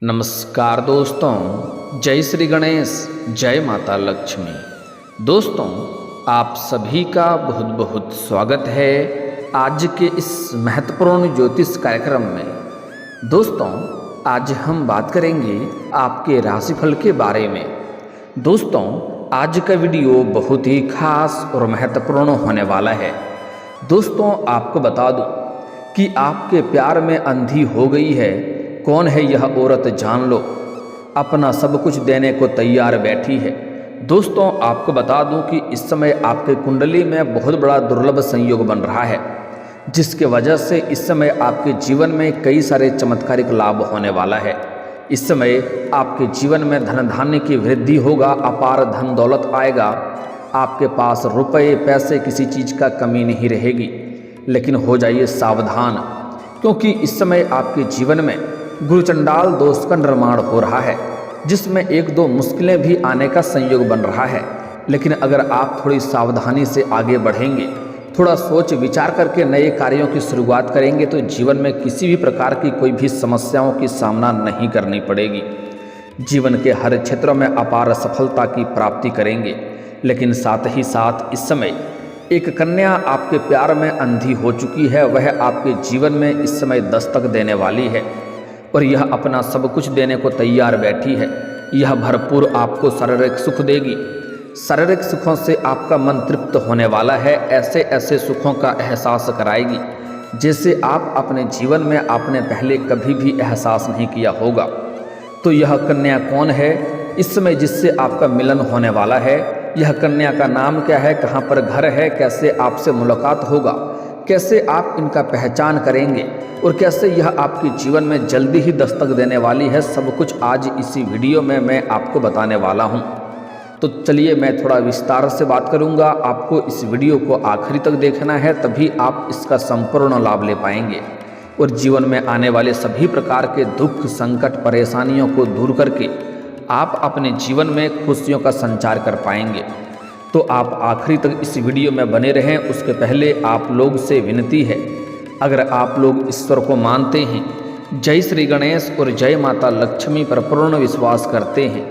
नमस्कार दोस्तों, जय श्री गणेश, जय माता लक्ष्मी। दोस्तों, आप सभी का बहुत बहुत स्वागत है आज के इस महत्वपूर्ण ज्योतिष कार्यक्रम में। दोस्तों, आज हम बात करेंगे आपके राशिफल के बारे में। दोस्तों, आज का वीडियो बहुत ही खास और महत्वपूर्ण होने वाला है। दोस्तों, आपको बता दूं कि आपके प्यार में अंधी हो गई है। कौन है यह औरत जान लो, अपना सब कुछ देने को तैयार बैठी है। दोस्तों, आपको बता दूं कि इस समय आपके कुंडली में बहुत बड़ा दुर्लभ संयोग बन रहा है, जिसके वजह से इस समय आपके जीवन में कई सारे चमत्कारिक लाभ होने वाला है। इस समय आपके जीवन में धन धान्य की वृद्धि होगा, अपार धन दौलत आएगा। आपके पास रुपए पैसे किसी चीज़ का कमी नहीं रहेगी। लेकिन हो जाइए सावधान, क्योंकि इस समय आपके जीवन में गुरुचंडाल दोष का निर्माण हो रहा है, जिसमें एक दो मुश्किलें भी आने का संयोग बन रहा है। लेकिन अगर आप थोड़ी सावधानी से आगे बढ़ेंगे, थोड़ा सोच विचार करके नए कार्यों की शुरुआत करेंगे, तो जीवन में किसी भी प्रकार की कोई भी समस्याओं की सामना नहीं करनी पड़ेगी। जीवन के हर क्षेत्रों में अपार सफलता की प्राप्ति करेंगे। लेकिन साथ ही साथ इस समय एक कन्या आपके प्यार में अंधी हो चुकी है। वह आपके जीवन में इस समय दस्तक देने वाली है और यह अपना सब कुछ देने को तैयार बैठी है। यह भरपूर आपको शारीरिक सुख देगी। शारीरिक सुखों से आपका मन तृप्त होने वाला है। ऐसे ऐसे सुखों का एहसास कराएगी जैसे आप अपने जीवन में आपने पहले कभी भी एहसास नहीं किया होगा। तो यह कन्या कौन है इस समय जिससे आपका मिलन होने वाला है? यह कन्या का नाम क्या है, कहाँ पर घर है, कैसे आपसे मुलाकात होगा, कैसे आप इनका पहचान करेंगे और कैसे यह आपके जीवन में जल्दी ही दस्तक देने वाली है, सब कुछ आज इसी वीडियो में मैं आपको बताने वाला हूं। तो चलिए मैं थोड़ा विस्तार से बात करूंगा। आपको इस वीडियो को आखिरी तक देखना है, तभी आप इसका संपूर्ण लाभ ले पाएंगे और जीवन में आने वाले सभी प्रकार के दुख संकट परेशानियों को दूर करके आप अपने जीवन में खुशियों का संचार कर पाएंगे। तो आप आखिरी तक इस वीडियो में बने रहें। उसके पहले आप लोग से विनती है, अगर आप लोग ईश्वर को मानते हैं, जय श्री गणेश और जय माता लक्ष्मी पर पूर्ण विश्वास करते हैं,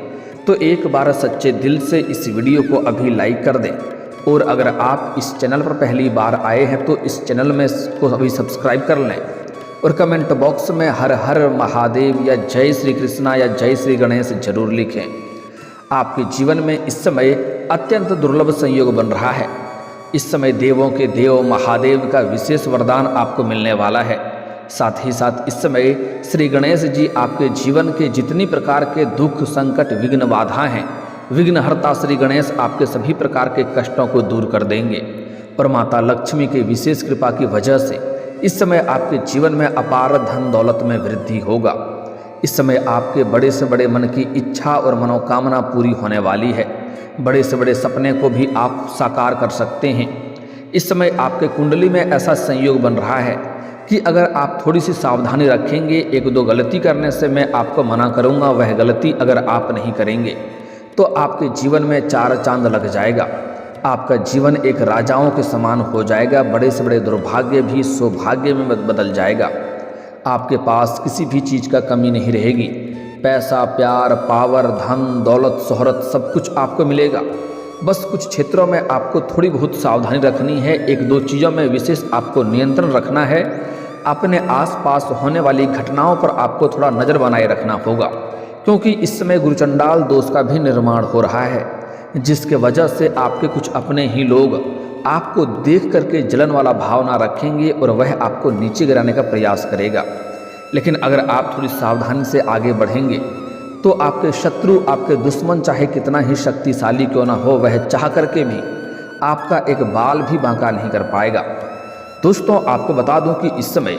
तो एक बार सच्चे दिल से इस वीडियो को अभी लाइक कर दें। और अगर आप इस चैनल पर पहली बार आए हैं तो इस चैनल में को अभी सब्सक्राइब कर लें और कमेंट बॉक्स में हर हर महादेव या जय श्री कृष्णा या जय श्री गणेश जरूर लिखें। आपके जीवन में इस समय अत्यंत दुर्लभ संयोग बन रहा है। इस समय देवों के देव महादेव का विशेष वरदान आपको मिलने वाला है। साथ ही साथ इस समय श्री गणेश जी आपके जीवन के जितनी प्रकार के दुख संकट विघ्न बाधा हैं, विघ्नहर्ता श्री गणेश आपके सभी प्रकार के कष्टों को दूर कर देंगे। और माता लक्ष्मी की विशेष कृपा की वजह से इस समय आपके जीवन में अपार धन दौलत में वृद्धि होगा। इस समय आपके बड़े से बड़े मन की इच्छा और मनोकामना पूरी होने वाली है। बड़े से बड़े सपने को भी आप साकार कर सकते हैं। इस समय आपके कुंडली में ऐसा संयोग बन रहा है कि अगर आप थोड़ी सी सावधानी रखेंगे, एक दो गलती करने से मैं आपको मना करूंगा, वह गलती अगर आप नहीं करेंगे तो आपके जीवन में चार चांद लग जाएगा। आपका जीवन एक राजाओं के समान हो जाएगा। बड़े से बड़े दुर्भाग्य भी सौभाग्य में बदल जाएगा। आपके पास किसी भी चीज़ का कमी नहीं रहेगी। पैसा प्यार पावर धन दौलत शोहरत सब कुछ आपको मिलेगा। बस कुछ क्षेत्रों में आपको थोड़ी बहुत सावधानी रखनी है। एक दो चीज़ों में विशेष आपको नियंत्रण रखना है। अपने आसपास होने वाली घटनाओं पर आपको थोड़ा नज़र बनाए रखना होगा, क्योंकि इस समय गुरुचंडाल दोष का भी निर्माण हो रहा है, जिसके वजह से आपके कुछ अपने ही लोग आपको देख करके जलन वाला भाव ना रखेंगे और वह आपको नीचे गिराने का प्रयास करेगा। लेकिन अगर आप थोड़ी सावधानी से आगे बढ़ेंगे तो आपके शत्रु आपके दुश्मन चाहे कितना ही शक्तिशाली क्यों ना हो, वह चाह करके भी आपका एक बाल भी बांका नहीं कर पाएगा। दोस्तों, आपको बता दूं कि इस समय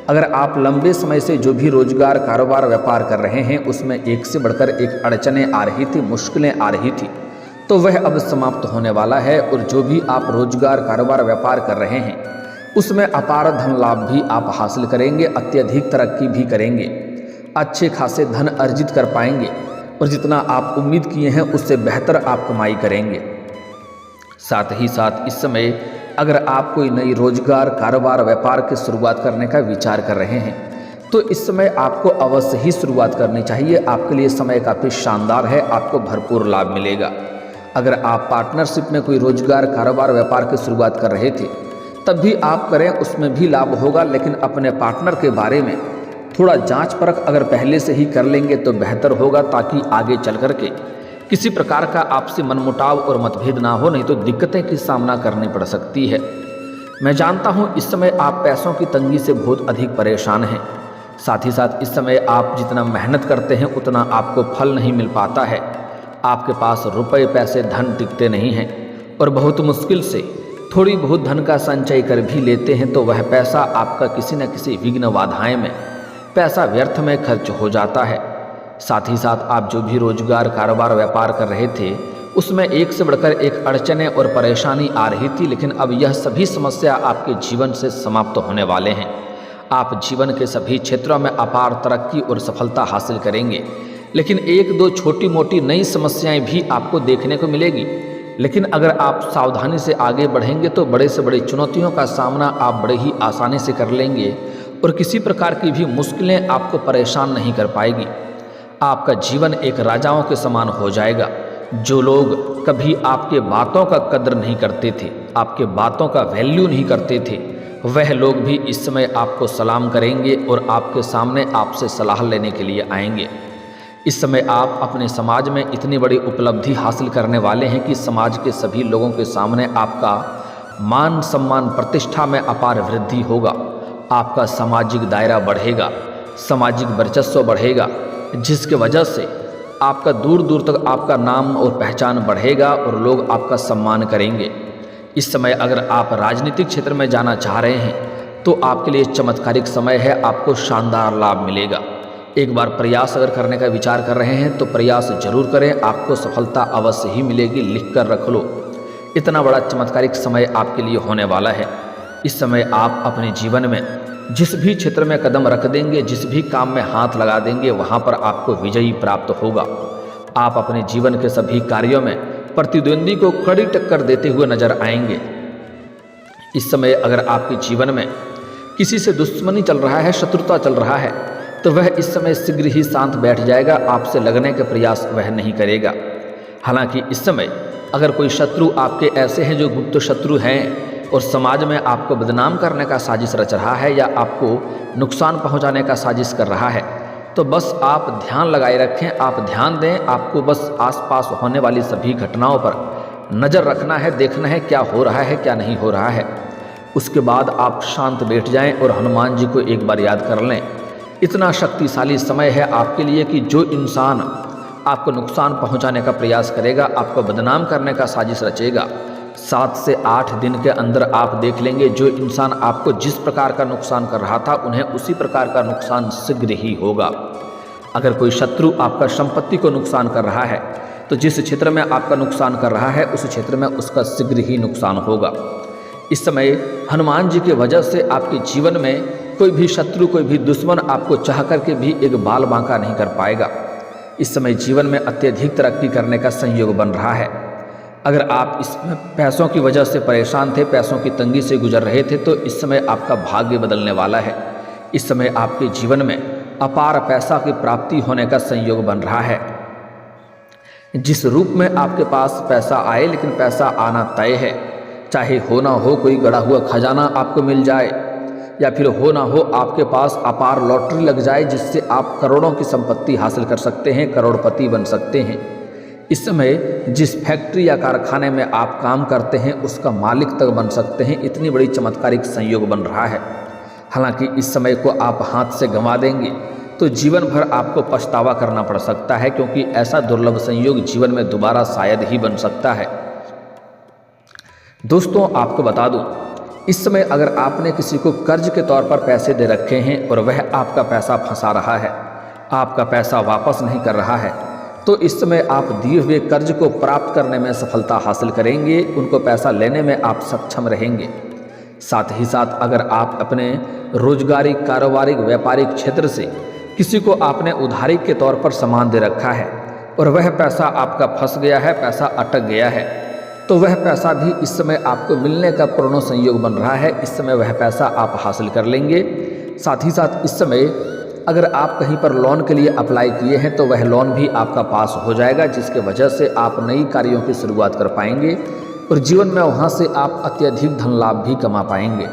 अगर आप लंबे समय से जो भी रोजगार कारोबार व्यापार कर रहे हैं, उसमें एक से बढ़कर एक अड़चनें आ रही थी, मुश्किलें आ रही थी, तो वह अब समाप्त होने वाला है। और जो भी आप रोजगार कारोबार व्यापार कर रहे हैं उसमें अपार धन लाभ भी आप हासिल करेंगे, अत्यधिक तरक्की भी करेंगे, अच्छे खासे धन अर्जित कर पाएंगे और जितना आप उम्मीद किए हैं उससे बेहतर आप कमाई करेंगे। साथ ही साथ इस समय अगर आप कोई नई रोजगार कारोबार व्यापार की शुरुआत करने का विचार कर रहे हैं तो इस समय आपको अवश्य ही शुरुआत करनी चाहिए। आपके लिए समय काफ़ी शानदार है, आपको भरपूर लाभ मिलेगा। अगर आप पार्टनरशिप में कोई रोजगार, कारोबार, व्यापार की शुरुआत कर रहे थे तब भी आप करें, उसमें भी लाभ होगा। लेकिन अपने पार्टनर के बारे में थोड़ा जांच परख अगर पहले से ही कर लेंगे तो बेहतर होगा, ताकि आगे चल कर के किसी प्रकार का आपसी मनमुटाव और मतभेद ना हो, नहीं तो दिक्कतें की सामना करनी पड़ सकती है। मैं जानता हूँ इस समय आप पैसों की तंगी से बहुत अधिक परेशान हैं। साथ ही साथ इस समय आप जितना मेहनत करते हैं उतना आपको फल नहीं मिल पाता है। आपके पास रुपए, पैसे, धन टिकते नहीं हैं और बहुत मुश्किल से थोड़ी बहुत धन का संचय कर भी लेते हैं तो वह पैसा आपका किसी न किसी विघ्न बाधाएं में, पैसा व्यर्थ में खर्च हो जाता है। साथ ही साथ आप जो भी रोजगार, कारोबार, व्यापार कर रहे थे उसमें एक से बढ़कर एक अड़चनें और परेशानी आ रही थी, लेकिन अब यह सभी समस्या आपके जीवन से समाप्त होने वाले हैं। आप जीवन के सभी क्षेत्रों में अपार तरक्की और सफलता हासिल करेंगे। लेकिन एक दो छोटी मोटी नई समस्याएं भी आपको देखने को मिलेगी, लेकिन अगर आप सावधानी से आगे बढ़ेंगे तो बड़े से बड़ी चुनौतियों का सामना आप बड़े ही आसानी से कर लेंगे और किसी प्रकार की भी मुश्किलें आपको परेशान नहीं कर पाएगी। आपका जीवन एक राजाओं के समान हो जाएगा। जो लोग कभी आपके बातों का कद्र नहीं करते थे, आपके बातों का वैल्यू नहीं करते थे, वह लोग भी इस समय आपको सलाम करेंगे और आपके सामने आपसे सलाह लेने के लिए आएंगे। इस समय आप अपने समाज में इतनी बड़ी उपलब्धि हासिल करने वाले हैं कि समाज के सभी लोगों के सामने आपका मान सम्मान, प्रतिष्ठा में अपार वृद्धि होगा। आपका सामाजिक दायरा बढ़ेगा, सामाजिक वर्चस्व बढ़ेगा, जिसके वजह से आपका दूर दूर तक आपका नाम और पहचान बढ़ेगा और लोग आपका सम्मान करेंगे। इस समय अगर आप राजनीतिक क्षेत्र में जाना चाह रहे हैं तो आपके लिए चमत्कारिक समय है, आपको शानदार लाभ मिलेगा। एक बार प्रयास अगर करने का विचार कर रहे हैं तो प्रयास जरूर करें, आपको सफलता अवश्य ही मिलेगी। लिख कर रख लो, इतना बड़ा चमत्कारिक समय आपके लिए होने वाला है। इस समय आप अपने जीवन में जिस भी क्षेत्र में कदम रख देंगे, जिस भी काम में हाथ लगा देंगे, वहाँ पर आपको विजयी प्राप्त होगा। आप अपने जीवन के सभी कार्यों में प्रतिद्वंदी को कड़ी टक्कर देते हुए नजर आएंगे। इस समय अगर आपके जीवन में किसी से दुश्मनी चल रहा है, शत्रुता चल रहा है, तो वह इस समय शीघ्र ही शांत बैठ जाएगा, आपसे लगने के प्रयास वह नहीं करेगा। हालांकि इस समय अगर कोई शत्रु आपके ऐसे हैं जो गुप्त शत्रु हैं और समाज में आपको बदनाम करने का साजिश रच रहा है या आपको नुकसान पहुंचाने का साजिश कर रहा है, तो बस आप ध्यान लगाए रखें, आप ध्यान दें। आपको बस आसपास होने वाली सभी घटनाओं पर नज़र रखना है, देखना है क्या हो रहा है, क्या नहीं हो रहा है। उसके बाद आप शांत बैठ जाएं और हनुमान जी को एक बार याद कर लें। इतना शक्तिशाली समय है आपके लिए कि जो इंसान आपको नुकसान पहुंचाने का प्रयास करेगा, आपको बदनाम करने का साजिश रचेगा, 7 से 8 दिन के अंदर आप देख लेंगे जो इंसान आपको जिस प्रकार का नुकसान कर रहा था उन्हें उसी प्रकार का नुकसान शीघ्र ही होगा। अगर कोई शत्रु आपका संपत्ति को नुकसान कर रहा है तो जिस क्षेत्र में आपका नुकसान कर रहा है उस क्षेत्र में उसका शीघ्र ही नुकसान होगा। इस समय हनुमान जी की वजह से आपके जीवन में कोई भी शत्रु, कोई भी दुश्मन आपको चाह करके भी एक बाल बांका नहीं कर पाएगा। इस समय जीवन में अत्यधिक तरक्की करने का संयोग बन रहा है। अगर आप इसमें पैसों की वजह से परेशान थे, पैसों की तंगी से गुजर रहे थे, तो इस समय आपका भाग्य बदलने वाला है। इस समय आपके जीवन में अपार पैसा की प्राप्ति होने का संयोग बन रहा है। जिस रूप में आपके पास पैसा आए, लेकिन पैसा आना तय है। चाहे हो ना हो कोई गड़ा हुआ खजाना आपको मिल जाए, या फिर हो ना हो आपके पास अपार लॉटरी लग जाए जिससे आप करोड़ों की संपत्ति हासिल कर सकते हैं, करोड़पति बन सकते हैं। इस समय जिस फैक्ट्री या कारखाने में आप काम करते हैं उसका मालिक तक बन सकते हैं, इतनी बड़ी चमत्कारिक संयोग बन रहा है। हालांकि इस समय को आप हाथ से गंवा देंगे तो जीवन भर आपको पछतावा करना पड़ सकता है, क्योंकि ऐसा दुर्लभ संयोग जीवन में दोबारा शायद ही बन सकता है। दोस्तों, आपको बता दूं, इस समय अगर आपने किसी को कर्ज के तौर पर पैसे दे रखे हैं और वह आपका पैसा फंसा रहा है, आपका पैसा वापस नहीं कर रहा है, तो इस समय आप दिए हुए कर्ज को प्राप्त करने में सफलता हासिल करेंगे, उनको पैसा लेने में आप सक्षम रहेंगे। साथ ही साथ अगर आप अपने रोजगारी, कारोबारिक, व्यापारिक क्षेत्र से किसी को आपने उधारी के तौर पर सामान दे रखा है और वह पैसा आपका फंस गया है, पैसा अटक गया है, तो वह पैसा भी इस समय आपको मिलने का पूर्ण संयोग बन रहा है। इस समय वह पैसा आप हासिल कर लेंगे। साथ ही साथ इस समय अगर आप कहीं पर लोन के लिए अप्लाई किए हैं तो वह लोन भी आपका पास हो जाएगा, जिसके वजह से आप नई कार्यों की शुरुआत कर पाएंगे और जीवन में वहाँ से आप अत्यधिक धन लाभ भी कमा पाएंगे।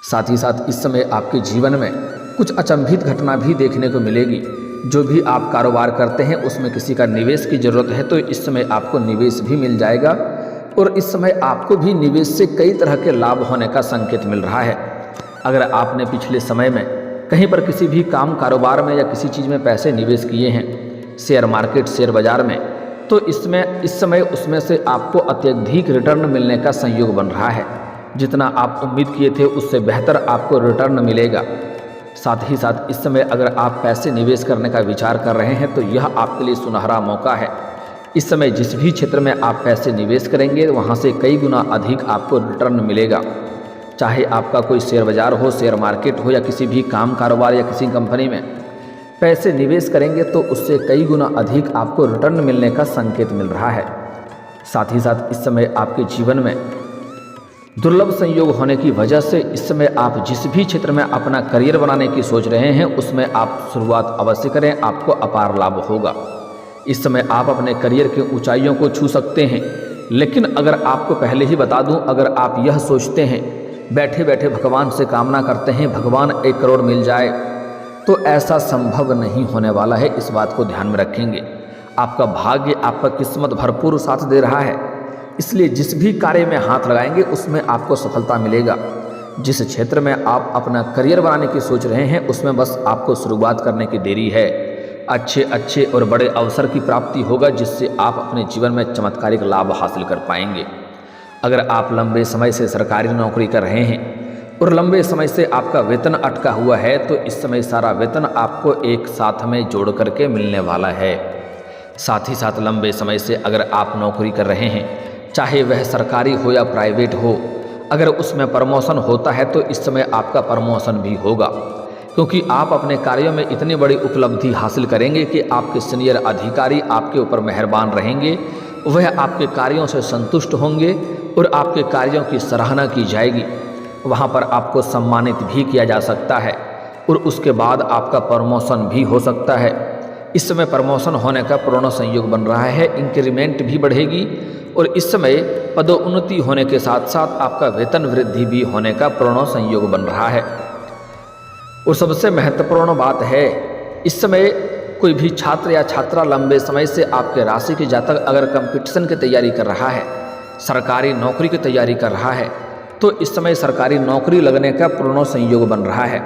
साथ ही साथ इस समय आपके जीवन में कुछ अचंभित घटना भी देखने को मिलेगी। जो भी आप कारोबार करते हैं उसमें किसी का निवेश की ज़रूरत है तो इस समय आपको निवेश भी मिल जाएगा और इस समय आपको भी निवेश से कई तरह के लाभ होने का संकेत मिल रहा है। अगर आपने पिछले समय में कहीं पर किसी भी काम कारोबार में या किसी चीज़ में पैसे निवेश किए हैं, शेयर मार्केट शेयर बाजार में, तो इस समय उसमें से आपको अत्यधिक रिटर्न मिलने का संयोग बन रहा है। जितना आप उम्मीद किए थे उससे बेहतर आपको रिटर्न मिलेगा। साथ ही साथ इस समय अगर आप पैसे निवेश करने का विचार कर रहे हैं तो यह आपके लिए सुनहरा मौका है। इस समय जिस भी क्षेत्र में आप पैसे निवेश करेंगे वहाँ से कई गुना अधिक आपको रिटर्न मिलेगा। चाहे आपका कोई शेयर बाजार हो, शेयर मार्केट हो या किसी भी काम कारोबार या किसी कंपनी में पैसे निवेश करेंगे तो उससे कई गुना अधिक आपको रिटर्न मिलने का संकेत मिल रहा है। साथ ही साथ इस समय आपके जीवन में दुर्लभ संयोग होने की वजह से इस समय आप जिस भी क्षेत्र में अपना करियर बनाने की सोच रहे हैं उसमें आप शुरुआत अवश्य करें, आपको अपार लाभ होगा। इस समय आप अपने करियर की ऊंचाइयों को छू सकते हैं। लेकिन अगर आपको पहले ही बता दूं, अगर आप यह सोचते हैं, बैठे बैठे भगवान से कामना करते हैं भगवान 1 करोड़ मिल जाए, तो ऐसा संभव नहीं होने वाला है। इस बात को ध्यान में रखेंगे। आपका भाग्य, आपका किस्मत भरपूर साथ दे रहा है, इसलिए जिस भी कार्य में हाथ लगाएंगे उसमें आपको सफलता मिलेगा। जिस क्षेत्र में आप अपना करियर बनाने की सोच रहे हैं उसमें बस आपको शुरुआत करने की देरी है। अच्छे और बड़े अवसर की प्राप्ति होगा जिससे आप अपने जीवन में चमत्कारिक लाभ हासिल कर पाएंगे। अगर आप लंबे समय से सरकारी नौकरी कर रहे हैं और लंबे समय से आपका वेतन अटका हुआ है तो इस समय सारा वेतन आपको एक साथ में जोड़ करके मिलने वाला है। साथ ही साथ लंबे समय से अगर आप नौकरी कर रहे हैं, चाहे वह सरकारी हो या प्राइवेट हो, अगर उसमें प्रमोशन होता है तो इस समय आपका प्रमोशन भी होगा, क्योंकि आप अपने कार्यों में इतनी बड़ी उपलब्धि हासिल करेंगे कि आपके सीनियर अधिकारी आपके ऊपर मेहरबान रहेंगे, वह आपके कार्यों से संतुष्ट होंगे और आपके कार्यों की सराहना की जाएगी। वहाँ पर आपको सम्मानित भी किया जा सकता है और उसके बाद आपका प्रमोशन भी हो सकता है। इस समय प्रमोशन होने का पूर्ण संयोग बन रहा है, इंक्रीमेंट भी बढ़ेगी और इस समय पदोन्नति होने के साथ साथ आपका वेतन वृद्धि भी होने का पूर्ण संयोग बन रहा है। और सबसे महत्वपूर्ण बात है, इस समय कोई भी छात्र या छात्रा लंबे समय से आपके राशि के जातक अगर कंपटीशन की तैयारी कर रहा है, सरकारी नौकरी की तैयारी कर रहा है, तो इस समय सरकारी नौकरी लगने का पूर्ण संयोग बन रहा है।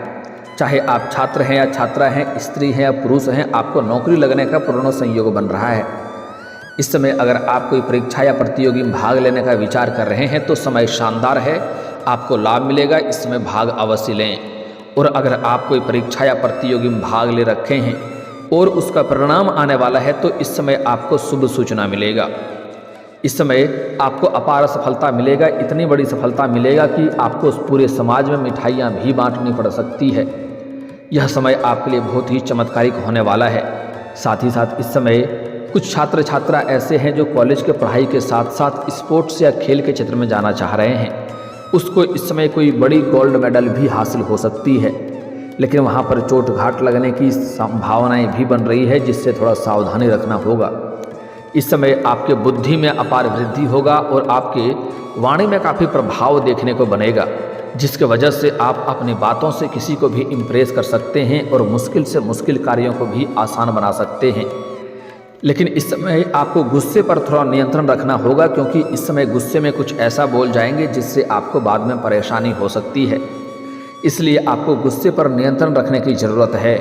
चाहे आप छात्र हैं या छात्रा हैं, स्त्री हैं या पुरुष हैं, आपको नौकरी लगने का पूर्ण संयोग बन रहा है। इस समय अगर आप कोई परीक्षा या प्रतियोगी में भाग लेने का विचार कर रहे हैं तो समय शानदार है, आपको लाभ मिलेगा, इसमें भाग अवश्य लें। और अगर आप कोई परीक्षा या प्रतियोगी में भाग ले रखे हैं और उसका परिणाम आने वाला है तो इस समय आपको शुभ सूचना मिलेगा। इस समय आपको अपार सफलता मिलेगा, इतनी बड़ी सफलता मिलेगा कि आपको पूरे समाज में मिठाइयाँ भी बांटनी पड़ सकती है। यह समय आपके लिए बहुत ही चमत्कारिक होने वाला है। साथ ही साथ इस समय कुछ छात्र छात्रा ऐसे हैं जो कॉलेज के पढ़ाई के साथ साथ स्पोर्ट्स या खेल के क्षेत्र में जाना चाह रहे हैं, उसको इस समय कोई बड़ी गोल्ड मेडल भी हासिल हो सकती है, लेकिन वहाँ पर चोट घाट लगने की संभावनाएं भी बन रही है, जिससे थोड़ा सावधानी रखना होगा। इस समय आपके बुद्धि में अपार वृद्धि होगा और आपके वाणी में काफ़ी प्रभाव देखने को बनेगा, जिसके वजह से आप अपनी बातों से किसी को भी इम्प्रेस कर सकते हैं और मुश्किल से मुश्किल कार्यों को भी आसान बना सकते हैं। लेकिन इस समय आपको गुस्से पर थोड़ा नियंत्रण रखना होगा, क्योंकि इस समय गुस्से में कुछ ऐसा बोल जाएंगे जिससे आपको बाद में परेशानी हो सकती है। इसलिए आपको गुस्से पर नियंत्रण रखने की ज़रूरत है।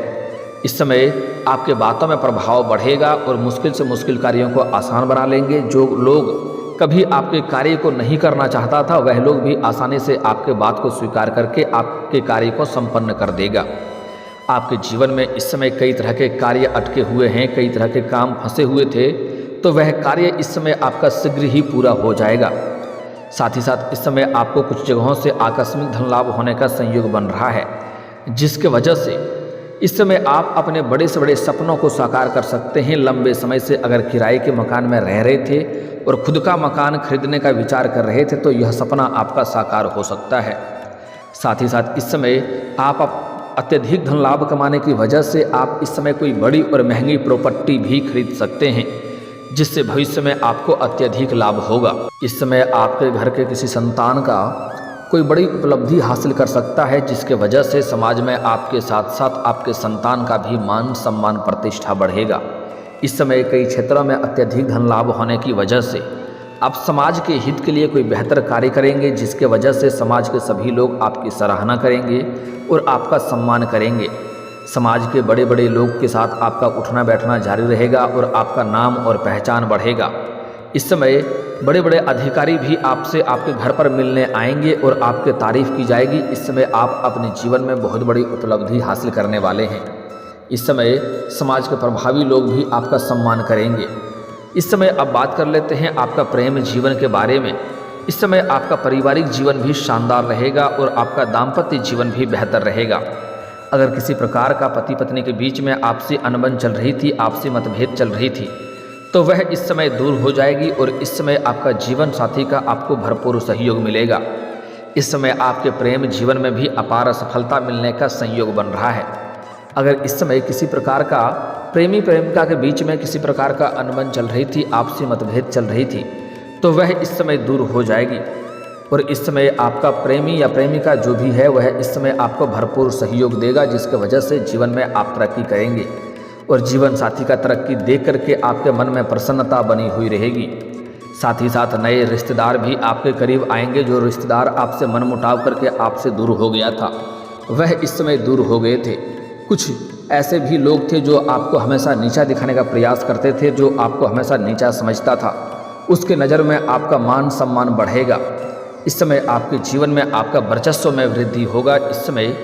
इस समय आपके बातों में प्रभाव बढ़ेगा और मुश्किल से मुश्किल कार्यों को आसान बना लेंगे। जो लोग कभी आपके कार्य को नहीं करना चाहता था, वह लोग भी आसानी से आपके बात को स्वीकार करके आपके कार्य को संपन्न कर देगा। आपके जीवन में इस समय कई तरह के कार्य अटके हुए हैं, कई तरह के काम फंसे हुए थे, तो वह कार्य इस समय आपका शीघ्र ही पूरा हो जाएगा। साथ ही साथ इस समय आपको कुछ जगहों से आकस्मिक धन लाभ होने का संयोग बन रहा है, जिसके वजह से इस समय आप अपने बड़े से बड़े सपनों को साकार कर सकते हैं। लंबे समय से अगर किराए के मकान में रह रहे थे और खुद का मकान खरीदने का विचार कर रहे थे तो यह सपना आपका साकार हो सकता है। साथ ही साथ इस समय आप अत्यधिक धन लाभ कमाने की वजह से आप इस समय कोई बड़ी और महंगी प्रॉपर्टी भी खरीद सकते हैं, जिससे भविष्य में आपको अत्यधिक लाभ होगा। इस समय आपके घर के किसी संतान का कोई बड़ी उपलब्धि हासिल कर सकता है, जिसके वजह से समाज में आपके साथ साथ आपके संतान का भी मान सम्मान प्रतिष्ठा बढ़ेगा। इस समय कई क्षेत्रों में अत्यधिक धन लाभ होने की वजह से आप समाज के हित के लिए कोई बेहतर कार्य करेंगे, जिसके वजह से समाज के सभी लोग आपकी सराहना करेंगे और आपका सम्मान करेंगे। समाज के बड़े बड़े लोग के साथ आपका उठना बैठना जारी रहेगा और आपका नाम और पहचान बढ़ेगा। इस समय बड़े बड़े अधिकारी भी आपसे आपके घर पर मिलने आएंगे और आपके तारीफ की जाएगी। इस समय आप अपने जीवन में बहुत बड़ी उपलब्धि हासिल करने वाले हैं। इस समय समाज के प्रभावी लोग भी आपका सम्मान करेंगे। इस समय अब बात कर लेते हैं आपका प्रेम जीवन के बारे में। इस समय आपका पारिवारिक जीवन भी शानदार रहेगा और आपका दाम्पत्य जीवन भी बेहतर रहेगा। अगर किसी प्रकार का पति पत्नी के बीच में आपसी अनबन चल रही थी, आपसी मतभेद चल रही थी, तो वह इस समय दूर हो जाएगी और इस समय आपका जीवन साथी का आपको भरपूर सहयोग मिलेगा। इस समय आपके प्रेम जीवन में भी अपार सफलता मिलने का संयोग बन रहा है। अगर इस समय किसी प्रकार का प्रेमी प्रेमिका के बीच में किसी प्रकार का अनबन चल रही थी, आपसी मतभेद चल रही थी, तो वह इस समय दूर हो जाएगी और इस समय आपका प्रेमी या प्रेमिका जो भी है वह इस समय आपको भरपूर सहयोग देगा, जिसके वजह से जीवन में आप तरक्की करेंगे और जीवन साथी का तरक्की देख करके आपके मन में प्रसन्नता बनी हुई रहेगी। साथ ही साथ नए रिश्तेदार भी आपके करीब आएंगे। जो रिश्तेदार आपसे मनमुटाव करके आपसे दूर हो गया था, वह इस समय दूर हो गए थे। कुछ ऐसे भी लोग थे जो आपको हमेशा नीचा दिखाने का प्रयास करते थे, जो आपको हमेशा नीचा समझता था, उसके नज़र में आपका मान सम्मान बढ़ेगा। इस समय आपके जीवन में आपका वर्चस्व में वृद्धि होगा। इस समय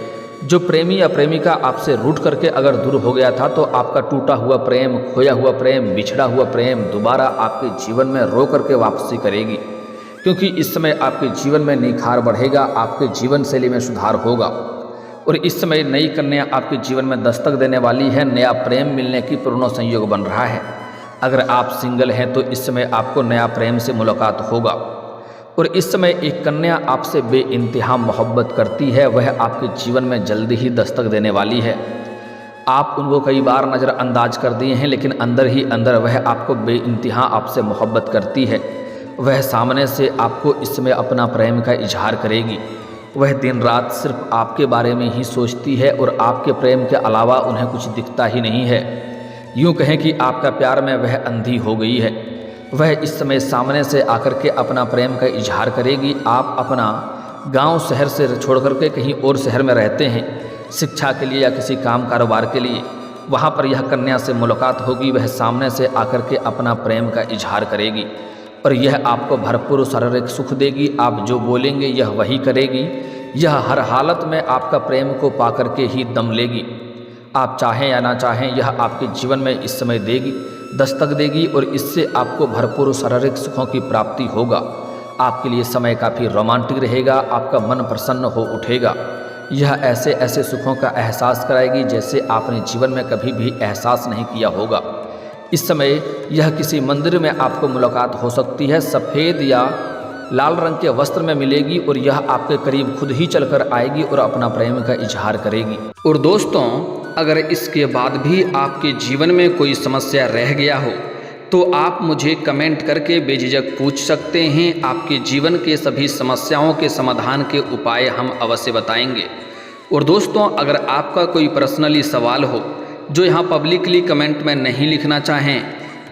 जो प्रेमी या प्रेमिका आपसे रूठ करके अगर दूर हो गया था, तो आपका टूटा हुआ प्रेम, खोया हुआ प्रेम, बिछड़ा हुआ प्रेम दोबारा आपके जीवन में रो करके वापसी करेगी, क्योंकि इस समय आपके जीवन में निखार बढ़ेगा, आपके जीवन शैली में सुधार होगा और इस समय नई कन्या आपके जीवन में दस्तक देने वाली है। नया प्रेम मिलने की पूर्ण संयोग बन रहा है। अगर आप सिंगल हैं तो इस समय आपको नया प्रेम से मुलाकात होगा और इस समय एक कन्या आपसे बेइंतहा मोहब्बत करती है, वह आपके जीवन में जल्दी ही दस्तक देने वाली है। आप उनको कई बार नज़रअंदाज कर दिए हैं, लेकिन अंदर ही अंदर वह आपको बेइंतहा आपसे मोहब्बत करती है। वह सामने से आपको इस समय अपना प्रेम का इजहार करेगी। वह दिन रात सिर्फ आपके बारे में ही सोचती है और आपके प्रेम के अलावा उन्हें कुछ दिखता ही नहीं है। यूँ कहें कि आपका प्यार में वह अंधी हो गई है। वह इस समय सामने से आकर के अपना प्रेम का इजहार करेगी। आप अपना गांव शहर से छोड़ करके कहीं और शहर में रहते हैं शिक्षा के लिए या किसी काम कारोबार के लिए, वहाँ पर यह कन्या से मुलाकात होगी। वह सामने से आकर के अपना प्रेम का इजहार करेगी और यह आपको भरपूर शारीरिक सुख देगी। आप जो बोलेंगे यह वही करेगी। यह हर हालत में आपका प्रेम को पा करके ही दम लेगी। आप चाहें या ना चाहें, यह आपके जीवन में इस समय देगी, दस्तक देगी और इससे आपको भरपूर शारीरिक सुखों की प्राप्ति होगा। आपके लिए समय काफ़ी रोमांटिक रहेगा। आपका मन प्रसन्न हो उठेगा। यह ऐसे ऐसे सुखों का एहसास कराएगी जैसे आपने जीवन में कभी भी एहसास नहीं किया होगा। इस समय यह किसी मंदिर में आपको मुलाकात हो सकती है। सफ़ेद या लाल रंग के वस्त्र में मिलेगी और यह आपके करीब खुद ही चलकर आएगी और अपना प्रेम का इजहार करेगी। और दोस्तों, अगर इसके बाद भी आपके जीवन में कोई समस्या रह गया हो तो आप मुझे कमेंट करके बेझिझक पूछ सकते हैं। आपके जीवन के सभी समस्याओं के समाधान के उपाय हम अवश्य बताएंगे। और दोस्तों, अगर आपका कोई पर्सनली सवाल हो जो यहाँ पब्लिकली कमेंट में नहीं लिखना चाहें,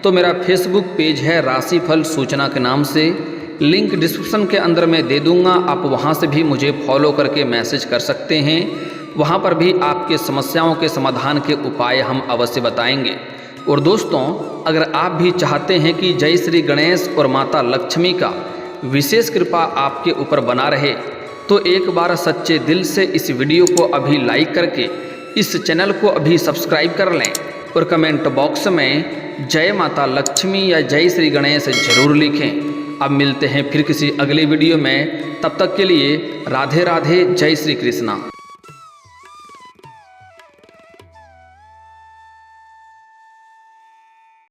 तो मेरा फेसबुक पेज है राशिफल सूचना के नाम से, लिंक डिस्क्रिप्शन के अंदर मैं दे दूँगा। आप वहाँ से भी मुझे फॉलो करके मैसेज कर सकते हैं। वहाँ पर भी आपके समस्याओं के समाधान के उपाय हम अवश्य बताएंगे। और दोस्तों, अगर आप भी चाहते हैं कि जय श्री गणेश और माता लक्ष्मी का विशेष कृपा आपके ऊपर बना रहे, तो एक बार सच्चे दिल से इस वीडियो को अभी लाइक करके इस चैनल को अभी सब्सक्राइब कर लें और कमेंट बॉक्स में जय माता लक्ष्मी या जय श्री गणेश जरूर लिखें। अब मिलते हैं फिर किसी अगले वीडियो में। तब तक के लिए राधे राधे, जय श्री कृष्णा।